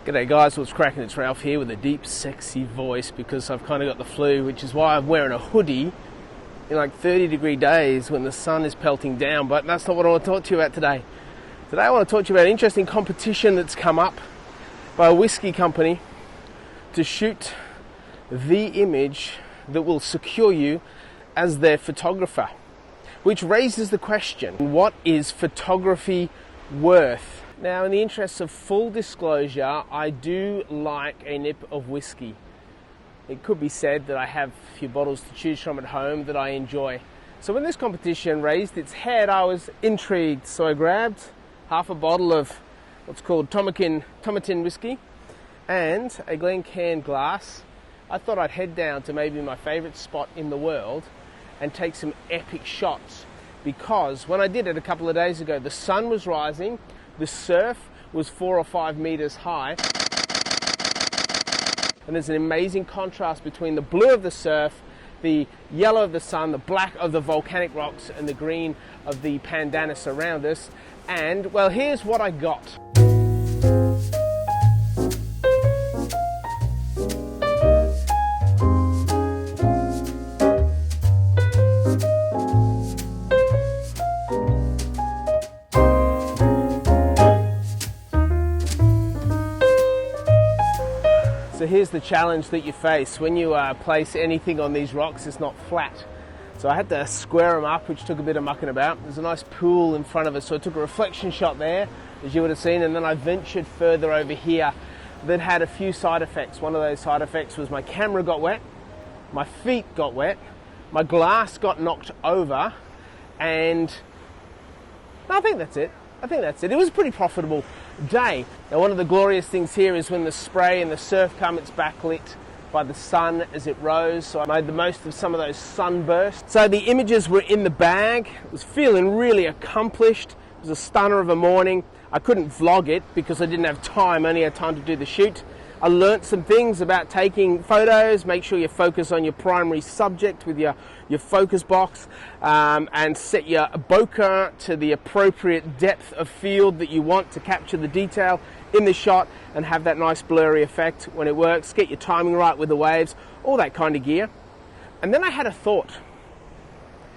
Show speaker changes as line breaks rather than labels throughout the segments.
G'day guys, what's cracking? It's Ralph here with a deep, sexy voice because I've kind of got the flu, which is why I'm wearing a hoodie in like 30-degree days when the sun is pelting down. But that's not what I want to talk to you about today. Today I want to talk to you about an interesting competition that's come up by a whiskey company to shoot the image that will secure you as their photographer, which raises the question, what is photography worth? Now, in the interests of full disclosure, I do like a nip of whiskey. It could be said that I have a few bottles to choose from at home that I enjoy. So when this competition raised its head, I was intrigued. So I grabbed half a bottle of what's called Tomatin whiskey and a Glencairn glass. I thought I'd head down to maybe my favourite spot in the world and take some epic shots, because when I did it a couple of days ago, the sun was rising, the surf was 4 or 5 meters high, and there's an amazing contrast between the blue of the surf, the yellow of the sun, the black of the volcanic rocks, and the green of the pandanus around us. And well, here's what I got. So here's the challenge that you face when you place anything on these rocks. It's not flat. So I had to square them up, which took a bit of mucking about. There's a nice pool in front of us, so I took a reflection shot there, as you would have seen, and then I ventured further over here that had a few side effects. One of those side effects was my camera got wet, my feet got wet, my glass got knocked over, and I think that's it. It was a pretty profitable day. Now, one of the glorious things here is when the spray and the surf come, it's backlit by the sun as it rose. So I made the most of some of those sunbursts. So the images were in the bag. I was feeling really accomplished. It was a stunner of a morning. I couldn't vlog it because I didn't have time. I only had time to do the shoot. I learnt some things about taking photos. Make sure you focus on your primary subject with your focus box, and set your bokeh to the appropriate depth of field that you want to capture the detail in the shot and have that nice blurry effect when it works. Get your timing right with the waves, all that kind of gear. And then I had a thought.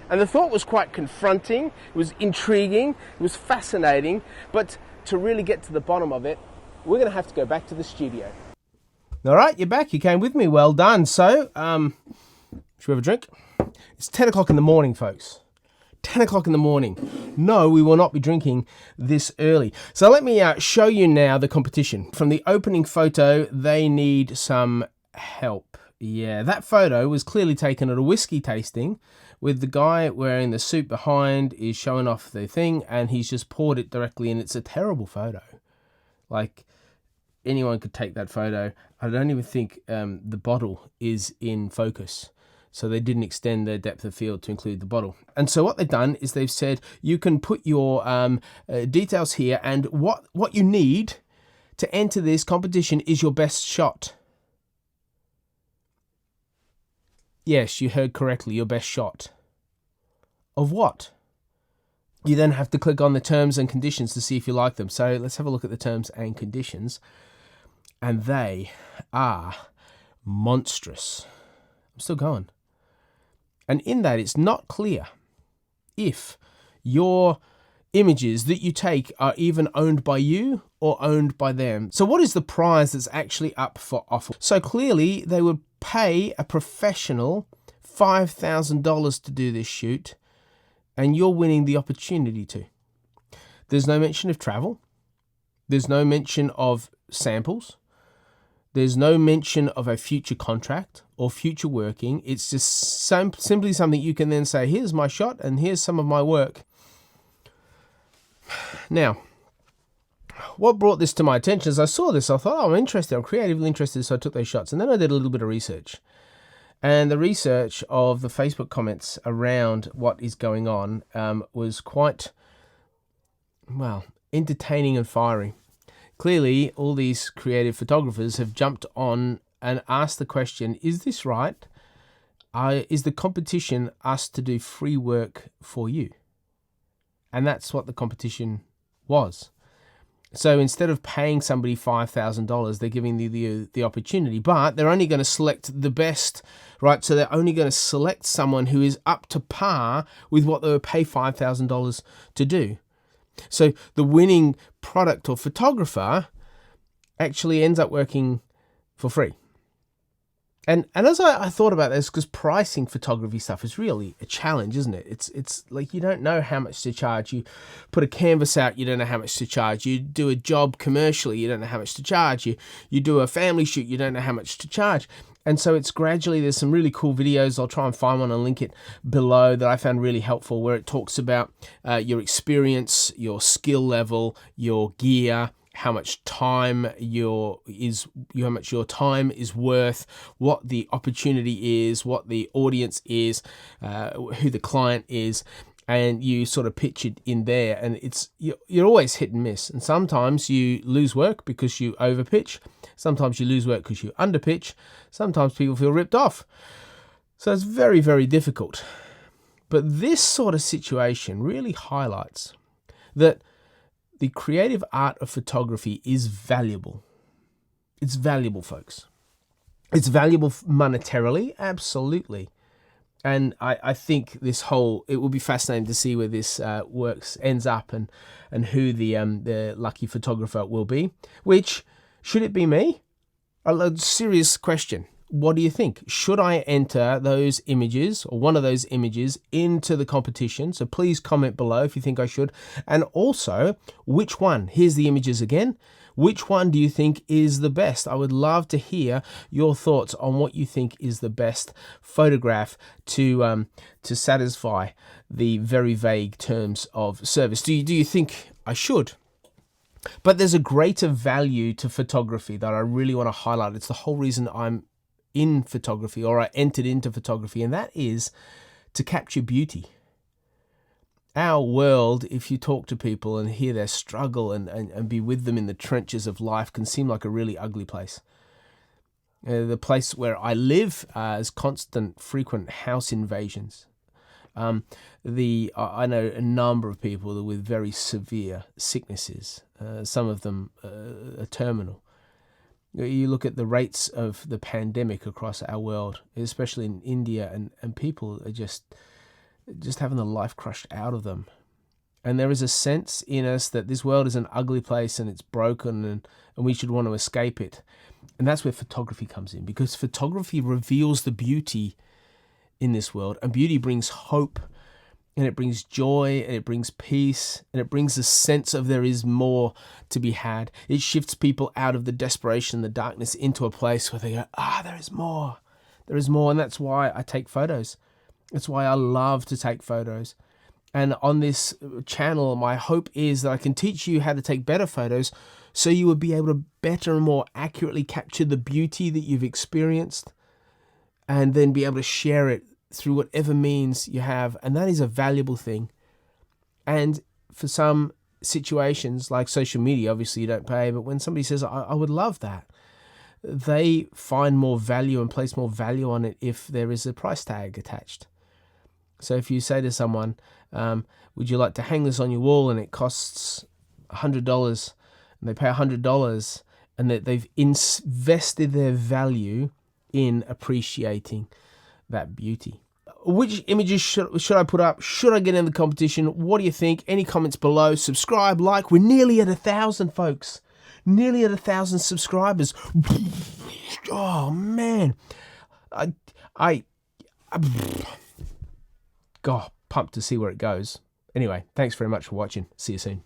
And the thought was quite confronting. It was intriguing. It was fascinating. But to really get to the bottom of it, we're going to have to go back to the studio. All right, you're back. You came with me. Well done. So, should we have a drink? It's 10 o'clock in the morning, folks. 10 o'clock in the morning. No, we will not be drinking this early. So let me show you now the competition. From the opening photo, they need some help. Yeah, that photo was clearly taken at a whiskey tasting with the guy wearing the suit behind is showing off the thing, and he's just poured it directly in. It's a terrible photo. Like, anyone could take that photo. I don't even think the bottle is in focus. So they didn't extend their depth of field to include the bottle. And so what they've done is they've said, you can put your details here, and what you need to enter this competition is your best shot. Yes, you heard correctly, your best shot. Of what? You then have to click on the terms and conditions to see if you like them. So let's have a look at the terms and conditions. And they are monstrous. I'm still going. And in that, it's not clear if your images that you take are even owned by you or owned by them. So what is the prize that's actually up for offer? So clearly, they would pay a professional $5,000 to do this shoot, and you're winning the opportunity to. There's no mention of travel. There's no mention of samples. There's no mention of a future contract or future working. It's just simply something you can then say, here's my shot and here's some of my work. Now, what brought this to my attention is I saw this. I thought, oh, I'm interested. I'm creatively interested. So I took those shots. And then I did a little bit of research. And the research of the Facebook comments around what is going on was quite, well, entertaining and fiery. Clearly, all these creative photographers have jumped on and asked the question, is this right? Is the competition us to do free work for you? And that's what the competition was. So instead of paying somebody $5,000, they're giving you the opportunity, but they're only going to select the best, right? So they're only going to select someone who is up to par with what they would pay $5,000 to do. So the winning product or photographer actually ends up working for free. And as I thought about this, because pricing photography stuff is really a challenge, isn't it? It's like you don't know how much to charge. You put a canvas out, you don't know how much to charge. You do a job commercially, you don't know how much to charge. You do a family shoot, you don't know how much to charge. And so it's gradually, there's some really cool videos. I'll try and find one and link it below that I found really helpful, where it talks about your experience, your skill level, your gear, how much your time is worth, what the opportunity is, what the audience is, who the client is, and you sort of pitch it in there. And you're always hit and miss. And sometimes you lose work because you overpitch. Sometimes you lose work because you underpitch. Sometimes people feel ripped off. So it's very, very difficult. But this sort of situation really highlights that the creative art of photography is valuable. It's valuable, folks. It's valuable monetarily, absolutely. And I think it will be fascinating to see where this ends up and who the lucky photographer will be. Which, should it be me? A serious question. What do you think? Should I enter those images or one of those images into the competition? So please comment below if you think I should. And also, which one? Here's the images again. Which one do you think is the best? I would love to hear your thoughts on what you think is the best photograph to satisfy the very vague terms of service. Do you think I should? But there's a greater value to photography that I really want to highlight. It's the whole reason I'm in photography, or I entered into photography, and that is to capture beauty. Our world, if you talk to people and hear their struggle and be with them in the trenches of life, can seem like a really ugly place. The place where I live is constant, frequent house invasions. I know a number of people with very severe sicknesses. Some of them are terminal. You look at the rates of the pandemic across our world, especially in India, and people are just having the life crushed out of them. And there is a sense in us that this world is an ugly place and it's broken and we should want to escape it. And that's where photography comes in, because photography reveals the beauty in this world, and beauty brings hope, and it brings joy, and it brings peace, and it brings a sense of there is more to be had. It shifts people out of the desperation, the darkness, into a place where they go, there is more. There is more, and that's why I take photos. That's why I love to take photos. And on this channel, my hope is that I can teach you how to take better photos so you will be able to better and more accurately capture the beauty that you've experienced, and then be able to share it through whatever means you have. And that is a valuable thing. And for some situations like social media, obviously you don't pay, but when somebody says, I would love that, they find more value and place more value on it if there is a price tag attached. So if you say to someone, would you like to hang this on your wall, and it costs $100, and they pay $100, and that they've invested their value in appreciating that beauty. Which images should I put up? Should I get in the competition? What do you think? Any comments below? Subscribe, like. We're nearly at 1,000, folks. Nearly at 1,000 subscribers. Oh man, God, pumped to see where it goes. Anyway, thanks very much for watching. See you soon.